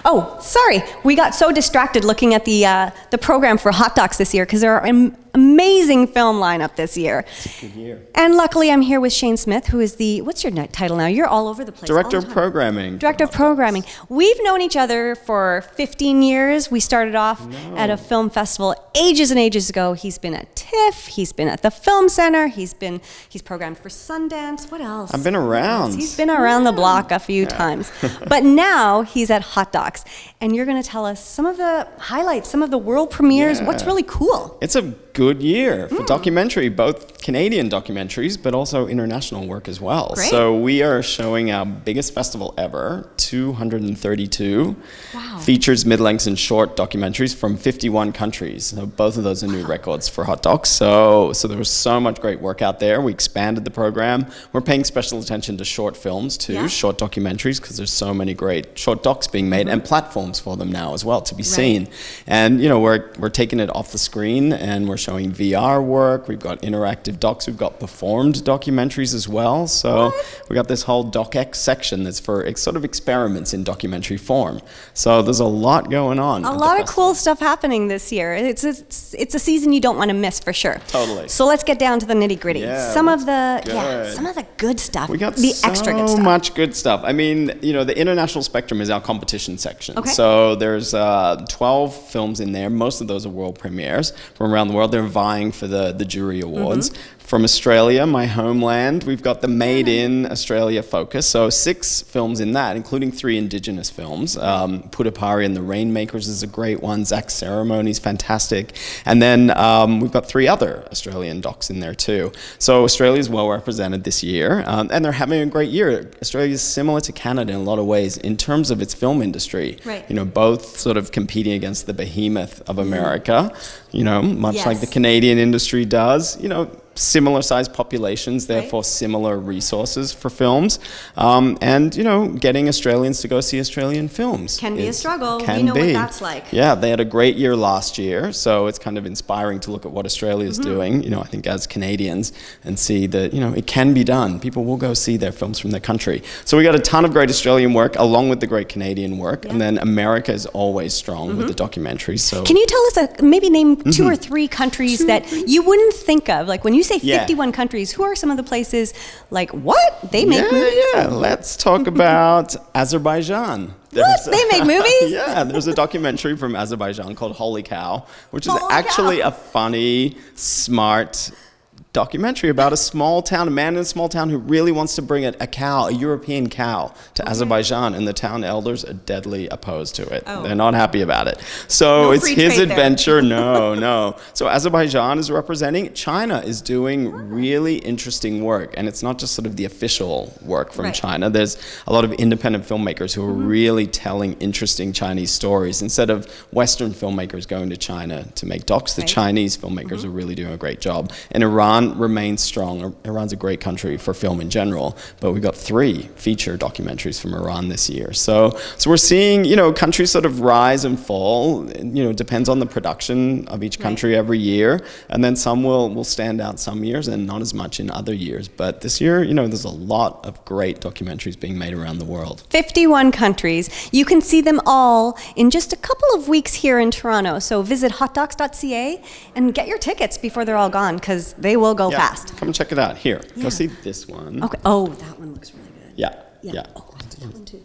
Oh, sorry. We got so distracted looking at the program for Hot Docs this year because there are amazing film lineup this year. It's a good year. And luckily I'm here with Shane Smith, who is the, what's your title now? You're all over the place. Director of Programming. Director of Programming. We've known each other for 15 years. We started off at a film festival ages and ages ago. He's been at TIFF, he's been at the Film Center, he's programmed for Sundance. What else? I've been around. He's been around the block a few times. But now he's at Hot Docs. And you're going to tell us some of the highlights, some of the world premieres, what's really cool. It's a good year for documentary, both Canadian documentaries, but also international work as well. Great. So we are showing our biggest festival ever, 232. Wow. Features mid-lengths and short documentaries from 51 countries. So both of those are new records for Hot Docs. So there was so much great work out there. We expanded the program. We're paying special attention to short films too, short documentaries, because there's so many great short docs being made and platforms for them now as well to be seen. And you know, we're taking it off the screen and we're showing VR work. We've got interactive docs. We've got performed documentaries as well. So we got this whole DocX section that's for sort of experiments in documentary form. So there's a lot going on. A lot of cool stuff happening this year. It's a season you don't want to miss for sure. Totally. So let's get down to the nitty gritty. Yeah, some of the good stuff. We got extra good so stuff. much good stuff. I mean, you know, the international spectrum is our competition section. Okay. So there's 12 films in there. Most of those are world premieres from around the world. They're vying for the jury awards. From Australia, my homeland, we've got the Made in Australia focus. So 6 films in that, including 3 Indigenous films. Putapari and the Rainmakers is a great one. Zach's Ceremony is fantastic. And then we've got 3 other Australian docs in there too. So Australia is well represented this year. And they're having a great year. Australia is similar to Canada in a lot of ways in terms of its film industry. Right. You know, both sort of competing against the behemoth of America, you know, much like the Canadian industry does, you know, similar sized populations, therefore similar resources for films. And, you know, getting Australians to go see Australian films. Can be a struggle. We know what that's like. Yeah, they had a great year last year, so it's kind of inspiring to look at what Australia is doing, you know, I think as Canadians, and see that, you know, it can be done. People will go see their films from their country. So we got a ton of great Australian work along with the great Canadian work, and then America is always strong with the documentaries. So can you tell us, maybe name 2 or 3 countries that you wouldn't think of? Like when you say 51 countries, who are some of the places, like, what? They make movies? Yeah, let's talk about Azerbaijan. What? They make movies? Yeah, there's a documentary from Azerbaijan called Holy Cow, which is actually a funny, smart documentary about a small town, a man in a small town who really wants to bring a cow, a European cow, to Azerbaijan, and the town elders are deadly opposed to it. They're not happy about it. So it's his adventure. No. So Azerbaijan is representing. China is doing really interesting work, and it's not just sort of the official work from China. There's a lot of independent filmmakers who are really telling interesting Chinese stories. Instead of Western filmmakers going to China to make docs, the Chinese filmmakers are really doing a great job. And Iran remains strong. Iran's a great country for film in general, but we've got 3 feature documentaries from Iran this year. So we're seeing, you know, countries sort of rise and fall. You know, depends on the production of each country every year, and then some will stand out some years and not as much in other years. But this year, you know, there's a lot of great documentaries being made around the world. 51 countries. You can see them all in just a couple of weeks here in Toronto. So visit hotdocs.ca and get your tickets before they're all gone, because they will go fast. Come and check it out. Here, go see this one. Okay. Oh, that one looks really good. Yeah. Oh, that one too.